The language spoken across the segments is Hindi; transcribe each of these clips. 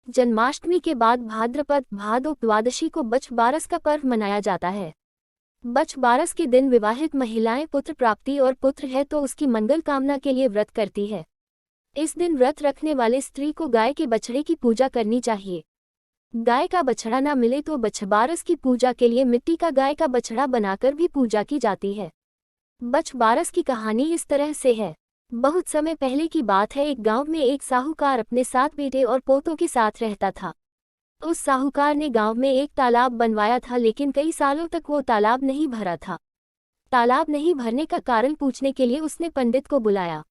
जन्माष्टमी के बाद भाद्रपद भादो द्वादशी को बछ बारस का पर्व मनाया जाता है। बछ बारस के दिन विवाहित महिलाएं पुत्र प्राप्ति और पुत्र है तो उसकी मंगल कामना के लिए व्रत करती है। इस दिन व्रत रखने वाले स्त्री को गाय के बछड़े की पूजा करनी चाहिए। गाय का बछड़ा न मिले तो बछबारस की पूजा के लिए मिट्टी का गाय का बछड़ा बनाकर भी पूजा की जाती है। बछबारस की कहानी इस तरह से है। बहुत समय पहले की बात है, एक गांव में एक साहूकार अपने 7 बेटे और पोतों के साथ रहता था। उस साहूकार ने गांव में एक तालाब बनवाया था, लेकिन कई सालों तक वो तालाब नहीं भरा था। तालाब नहीं भरने का कारण पूछने के लिए उसने पंडित को बुलाया।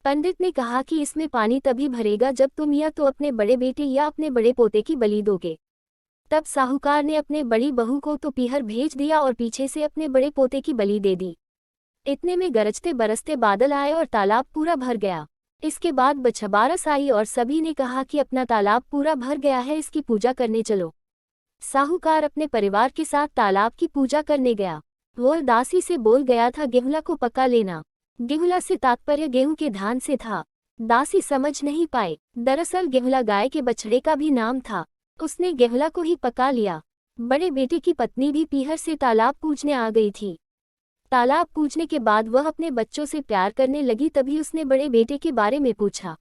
पंडित ने कहा कि इसमें पानी तभी भरेगा जब तुम या तो अपने बड़े बेटे या अपने बड़े पोते की बलि दोगे। तब साहूकार ने अपने बड़ी बहू को तो पीहर भेज दिया और पीछे से अपने बड़े पोते की बलि दे दी। इतने में गरजते बरसते बादल आए और तालाब पूरा भर गया। इसके बाद बछबारस आई और सभी ने कहा कि अपना तालाब पूरा भर गया है, इसकी पूजा करने चलो। साहूकार अपने परिवार के साथ तालाब की पूजा करने गया। वो दासी से बोल गया था, गेहुला को पका लेना। गेहुला से तात्पर्य गेहूं के धान से था। दासी समझ नहीं पाए, दरअसल गेहुला गाय के बछड़े का भी नाम था। उसने गेहुला को ही पका लिया। बड़े बेटे की पत्नी भी पीहर से तालाब पूजने आ गई थी। तालाब पूजने के बाद वह अपने बच्चों से प्यार करने लगी। तभी उसने बड़े बेटे के बारे में पूछा।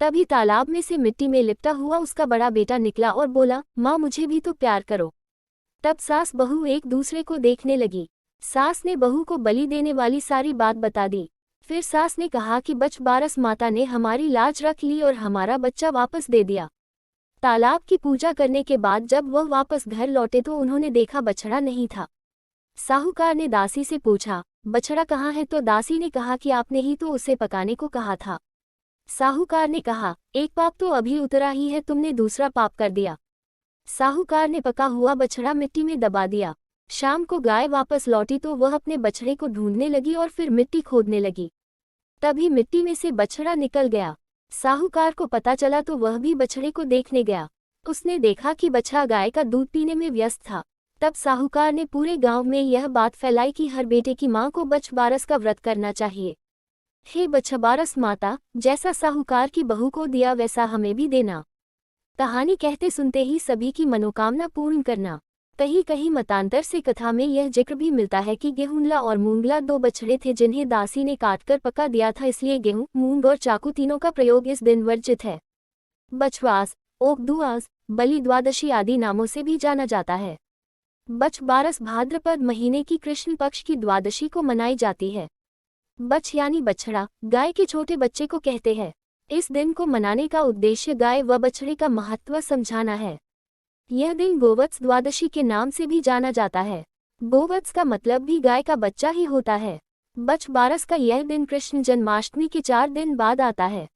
तभी तालाब में से मिट्टी में लिपटा हुआ उसका बड़ा बेटा निकला और बोला, माँ मुझे भी तो प्यार करो। तब सास बहू एक दूसरे को देखने लगी। सास ने बहू को बलि देने वाली सारी बात बता दी। फिर सास ने कहा कि बछबारस माता ने हमारी लाज रख ली और हमारा बच्चा वापस दे दिया। तालाब की पूजा करने के बाद जब वह वापस घर लौटे तो उन्होंने देखा बछड़ा नहीं था। साहूकार ने दासी से पूछा, बछड़ा कहाँ है? तो दासी ने कहा कि आपने ही तो उसे पकाने को कहा था। साहूकार ने कहा, एक पाप तो अभी उतरा ही है, तुमने दूसरा पाप कर दिया। साहूकार ने पका हुआ बछड़ा मिट्टी में दबा दिया। शाम को गाय वापस लौटी तो वह अपने बछड़े को ढूंढने लगी और फिर मिट्टी खोदने लगी। तभी मिट्टी में से बछड़ा निकल गया। साहूकार को पता चला तो वह भी बछड़े को देखने गया। उसने देखा कि बछड़ा गाय का दूध पीने में व्यस्त था। तब साहूकार ने पूरे गांव में यह बात फैलाई कि हर बेटे की मां को बछबारस का व्रत करना चाहिए। हे बछबारस माता, जैसा साहूकार की बहू को दिया वैसा हमें भी देना। कहानी कहते सुनते ही सभी की मनोकामना पूर्ण करना। कहीं कहीं मतांतर से कथा में यह जिक्र भी मिलता है कि गेहूंला और मूंगला 2 बछड़े थे जिन्हें दासी ने काटकर पका दिया था, इसलिए गेहूं, मूंग और चाकू तीनों का प्रयोग इस दिन वर्जित है। बछवास, ओकदुआस, बलि द्वादशी आदि नामों से भी जाना जाता है। बछबारस भाद्रपद महीने की कृष्ण पक्ष की द्वादशी को मनाई जाती है। बछ यानी बछड़ा, गाय के छोटे बच्चे को कहते हैं। इस दिन को मनाने का उद्देश्य गाय व बछड़े का महत्व समझाना है। यह दिन गोवत्स द्वादशी के नाम से भी जाना जाता है। गोवत्स का मतलब भी गाय का बच्चा ही होता है। बछबारस का यह दिन कृष्ण जन्माष्टमी के 4 दिन बाद आता है।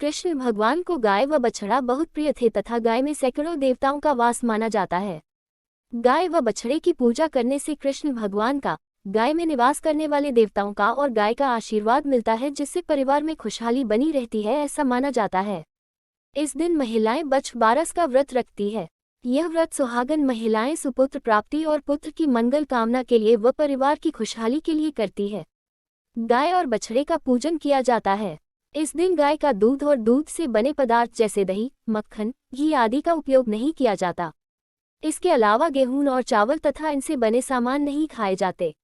कृष्ण भगवान को गाय व बछड़ा बहुत प्रिय थे तथा गाय में सैकड़ों देवताओं का वास माना जाता है। गाय व बछड़े की पूजा करने से कृष्ण भगवान का, गाय में निवास करने वाले देवताओं का और गाय का आशीर्वाद मिलता है, जिससे परिवार में खुशहाली बनी रहती है, ऐसा माना जाता है। इस दिन महिलाएं बछबारस का व्रत रखती है। यह व्रत सुहागन महिलाएं सुपुत्र प्राप्ति और पुत्र की मंगल कामना के लिए व परिवार की खुशहाली के लिए करती है। गाय और बछड़े का पूजन किया जाता है। इस दिन गाय का दूध और दूध से बने पदार्थ जैसे दही, मक्खन, घी आदि का उपयोग नहीं किया जाता। इसके अलावा गेहूं और चावल तथा इनसे बने सामान नहीं खाए जाते।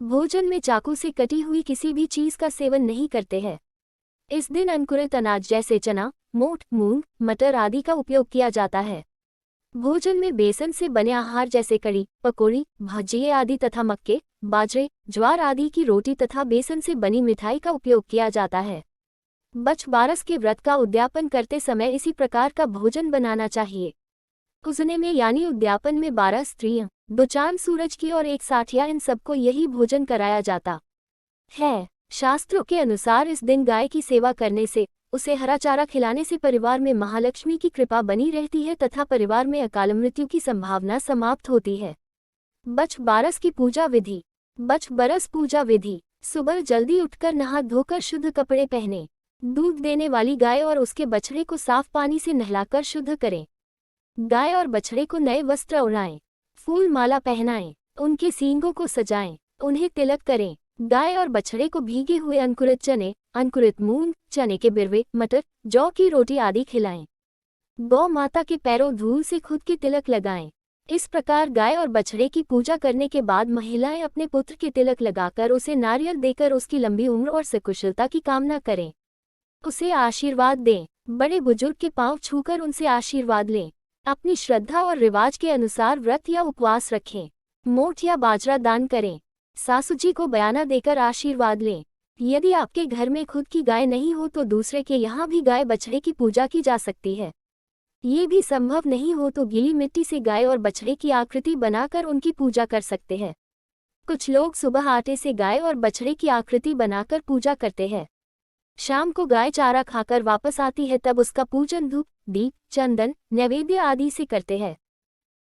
भोजन में चाकू से कटी हुई किसी भी चीज का सेवन नहीं करते हैं। इस दिन अंकुरित अनाज जैसे चना, मोठ, मूंग, मटर आदि का उपयोग किया जाता है। भोजन में बेसन से बने आहार जैसे कड़ी, पकौड़ी, भजिए आदि तथा मक्के, बाजरे, ज्वार आदि की रोटी तथा बेसन से बनी मिठाई का उपयोग किया जाता है। बछबारस के व्रत का उद्यापन करते समय इसी प्रकार का भोजन बनाना चाहिए। उजने में यानी उद्यापन में 12 स्त्रियां, 2 चांद सूरज की और 1 साठिया, इन सबको यही भोजन कराया जाता है। शास्त्रों के अनुसार इस दिन गाय की सेवा करने से, उसे हरा चारा खिलाने से परिवार में महालक्ष्मी की कृपा बनी रहती है तथा परिवार में अकाल मृत्यु की संभावना समाप्त होती है। बछबारस की पूजा विधि। बछबरस पूजा विधि। सुबह जल्दी उठकर नहा धोकर शुद्ध कपड़े पहने। दूध देने वाली गाय और उसके बछड़े को साफ पानी से नहलाकर शुद्ध करें। गाय और बछड़े को नए वस्त्र ओढ़ाएं, फूल माला पहनाएं, उनके सींगों को सजाएं, उन्हें तिलक करें। गाय और बछड़े को भीगे हुए अंकुरित चने, अंकुरित मूंग, चने के बिरवे, मटर, जौ की रोटी आदि खिलाएं। गौ माता के पैरों धूल से खुद की तिलक लगाएं। इस प्रकार गाय और बछड़े की पूजा करने के बाद महिलाएं अपने पुत्र के तिलक लगाकर उसे नारियल देकर उसकी लंबी उम्र और सुकुशलता की कामना करें। उसे आशीर्वाद दें। बड़े बुजुर्ग के पांव छूकर उनसे आशीर्वाद लें। अपनी श्रद्धा और रिवाज के अनुसार व्रत या उपवास रखें। मोठ या बाजरा दान करें। सासू जी को बयाना देकर आशीर्वाद लें। यदि आपके घर में खुद की गाय नहीं हो तो दूसरे के यहाँ भी गाय बछड़े की पूजा की जा सकती है। ये भी संभव नहीं हो तो गीली मिट्टी से गाय और बछड़े की आकृति बनाकर उनकी पूजा कर सकते हैं। कुछ लोग सुबह आटे से गाय और बछड़े की आकृति बनाकर पूजा करते हैं। शाम को गाय चारा खाकर वापस आती है, तब उसका पूजन धूप, दीप, चंदन, नैवेद्य आदि से करते हैं।